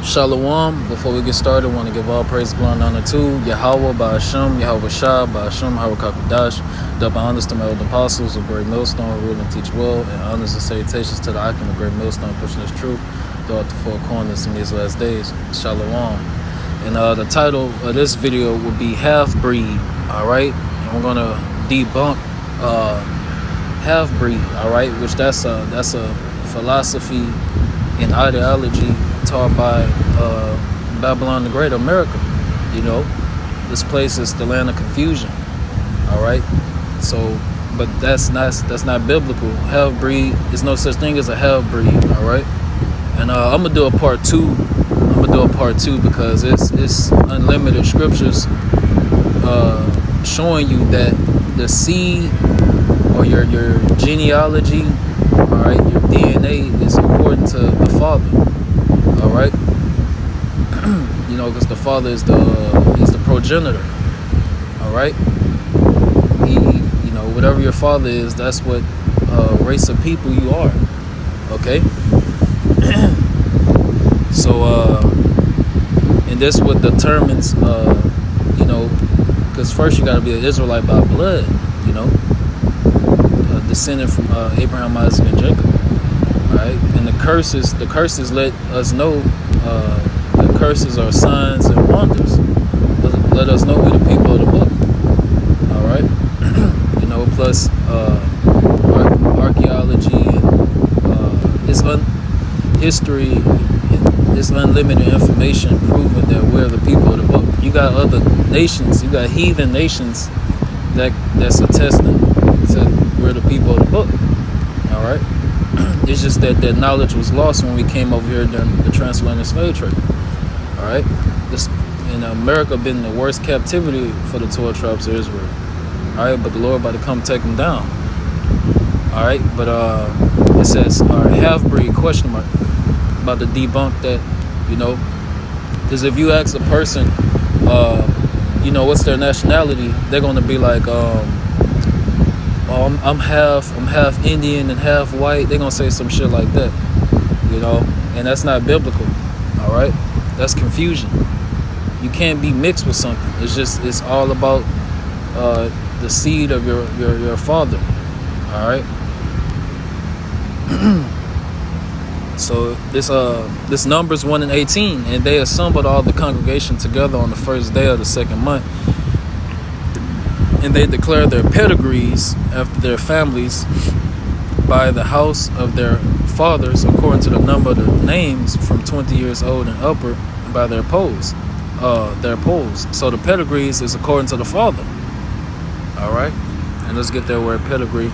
Shalom. Before we get started, I want to give all praise, glory, and honor to Yahweh, Ba'ashem, Yahweh Shah, Ba'ashem, Harakakadash. Double honors to my old apostles of Great Millstone, rule and teach well, and honors and salutations to the Akim of Great Millstone, pushing this truth throughout the four corners in these last days. Shalom. And the title of this video will be Halfbreed, all right? And we're going to debunk Halfbreed, all right? Which that's a philosophy and ideology taught by Babylon the Great, America. You know, this place is the land of confusion. All right, so but that's not biblical. Half-breed, there's no such thing as a half-breed. All right, and I'm gonna do a part two. Because it's unlimited scriptures showing you that the seed or your genealogy, all right, your DNA is according to the Father. All right, you know, because the Father is he's the progenitor. All right, you know, whatever your father is, that's what race of people you are. Okay, so and this what determines, you know, because first you got to be an Israelite by blood. You know, descendant from Abraham, Isaac, and Jacob. Right? And the curses let us know the curses are signs and wonders. Let us know we're the people of the book. All right, you know. Plus, archaeology and history, and it's unlimited information proving that we're the people of the book. You got other nations, you got heathen nations that's attesting to we're the people of the book. All right. It's just that knowledge was lost when we came over here during the transatlantic slave trade. All right, this in America been the worst captivity for the 12 tribes of Israel. All right, but the Lord about to come take them down. All right, but it says half-breed question mark about to debunk that. You know, because if you ask a person, you know, what's their nationality, they're gonna be like, I'm half Indian and half white. They're gonna say some shit like that, you know, and that's not biblical. All right, that's confusion. You can't be mixed with something. It's all about the seed of your father. All right. So this Numbers 1 and 18, and they assembled all the congregation together on the first day of the second month. And they declared their pedigrees after their families by the house of their fathers, according to the number of the names from 20 years old and upward, by their polls. So the pedigrees is according to the father. All right, and let's get that word pedigree.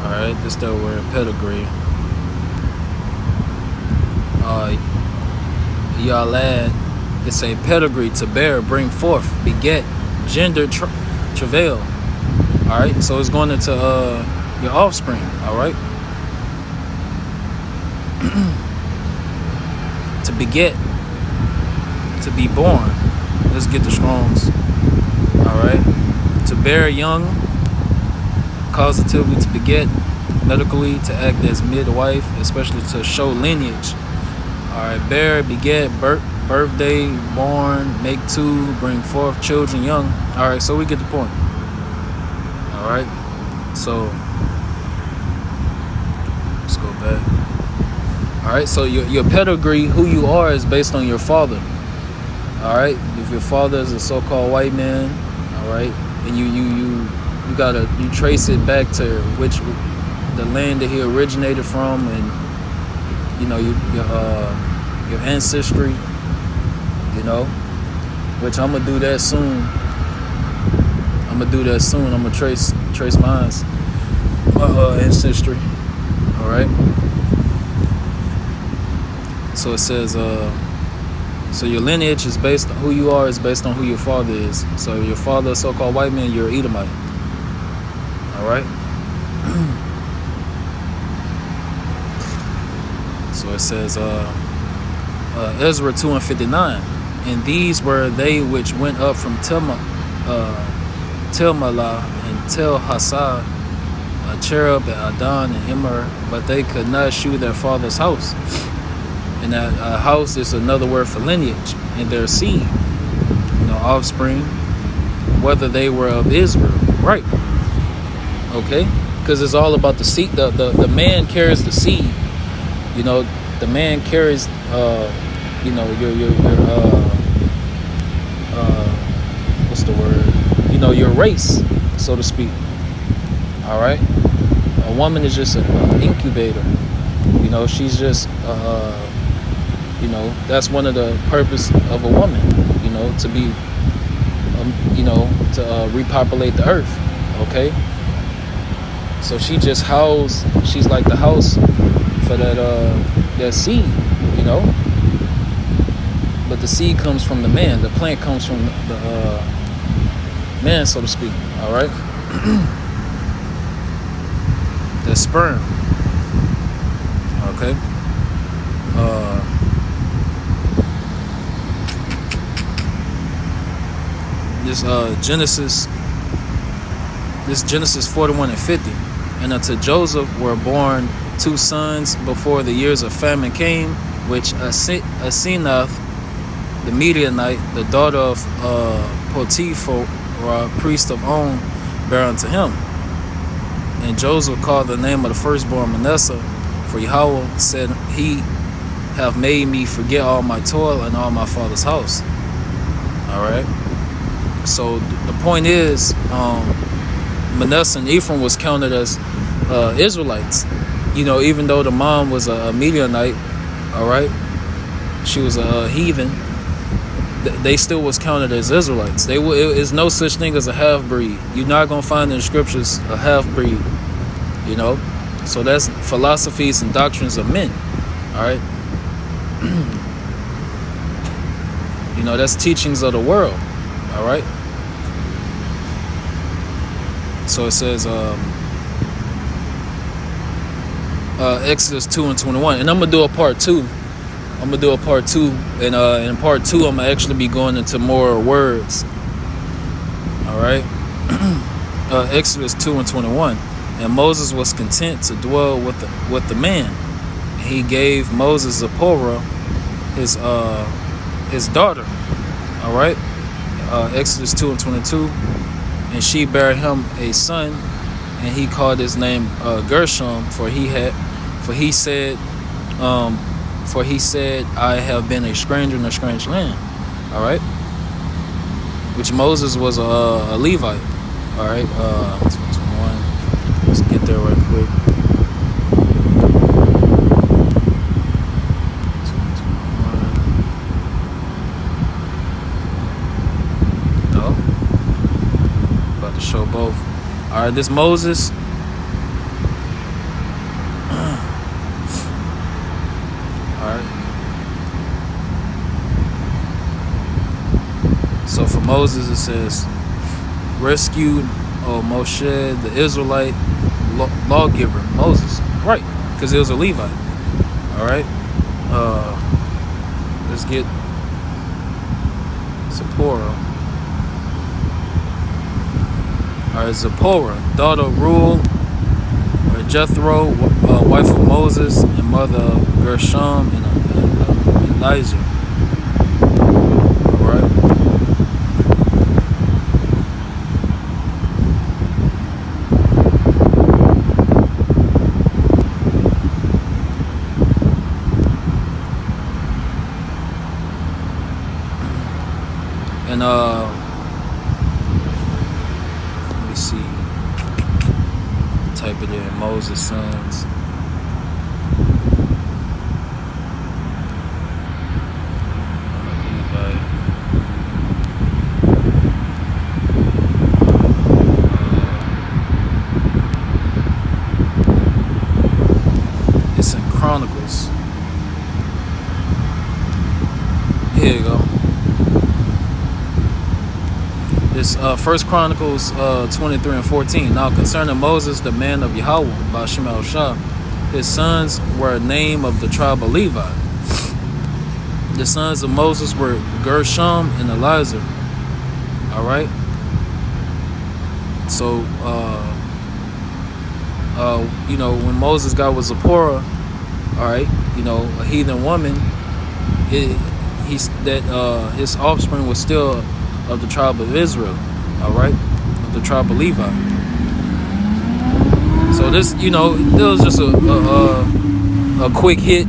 Alright, this that word pedigree. Y'all add, it's a pedigree to bear, bring forth, beget, gender, travail. Alright, so it's going into your offspring. Alright, to beget, to be born. Let's get the Strongs. Alright, to bear young, causatively to beget, medically to act as midwife, especially to show lineage. All right, bear, beget, birthday, born, make two, bring forth children young. All right, so we get the point. All right, so let's go back. All right, so your pedigree, who you are, is based on your father. All right, if your father is a so-called white man, all right, and you trace it back to the land that he originated from, and you know your ancestry, you know, which I'm gonna do that soon. I'm gonna trace my ancestry. All right. So it says so your lineage is based on who you are, is based on who your father is. So your father, a so-called white man, you're Edomite. All right. So it says Ezra 2 and 59, and these were they which went up from Tilmalah, and Tel-Hasad, Cherub, and Adon, and Immer, but they could not shew their father's house. And that house is another word for lineage, and their seed, offspring, whether they were of Israel, right? Okay, because it's all about the seed. The man carries the seed. The man carries, your what's the word? Your race, so to speak. All right. A woman is just an incubator. She's just, that's one of the purpose of a woman. To be, to repopulate the earth. Okay. So she just she's like the house for that seed, But the seed comes from the man. The plant comes from the man, so to speak. All right. The sperm. Okay. Genesis 41 and 50. And unto Joseph were born 2 sons before the years of famine came, which Asenath, the Midianite, the daughter of Potiphar, priest of On, bare unto him. And Joseph called the name of the firstborn Manasseh, for Yahweh said, He have made me forget all my toil and all my father's house. All right. So the point is, Manasseh and Ephraim was counted as Israelites. Even though the mom was a Midianite, all right, she was a heathen, they still was counted as Israelites. It is no such thing as a half-breed. You're not going to find in the scriptures a half-breed, So that's philosophies and doctrines of men, all right? That's teachings of the world, all right? So it says, Exodus 2 and 21. And I'm going to do a part 2. And in part 2, I'm going to actually be going into more words. All right. Exodus 2 and 21. And Moses was content to dwell with the man. He gave Moses Zipporah, his daughter. All right. Exodus 2 and 22. And she bare him a son, and he called his name Gershom, for he said, I have been a stranger in a strange land. All right, which Moses was a Levite. All right, 21. Let's get there right quick. 21. No, about to show both. All right, this Moses. So for Moses it says, rescued Moshe, the Israelite lawgiver, Moses. Right, because he was a Levite. All right. Let's get Zipporah. All right, Zipporah, daughter of Reuel, or Jethro, wife of Moses, and mother of Gershom and Elijah. All right. And let me see. Type it in. Moses' sons. It's in Chronicles. Here you go. This First Chronicles 23 and 14. Now concerning Moses, the man of Yahweh, by Shemal Shah, his sons were a name of the tribe of Levi. The sons of Moses were Gershom and Eliezer. All right. So, you know, when Moses got with Zipporah, all right, you know, a heathen woman, his offspring was still of the tribe of Israel, all right, of the tribe of Levi. So this, you know, this was just a quick hit,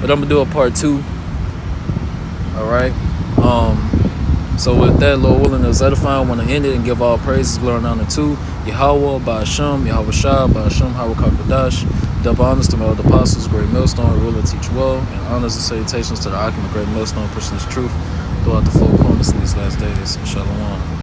but I'm gonna do a part 2. All right. So with that, Lord willing, is edifying. I want to end it and give all praises, glory, and honor to Yahweh, Ba'ashem, Yahweh Shah, Ba'ashem, Hawakakadash. Double honors to my other apostles, great millstone, rule and teach well, and honors and salutations to the Akim, the great millstone, pushing this truth throughout the four corners in these last days. Shalom.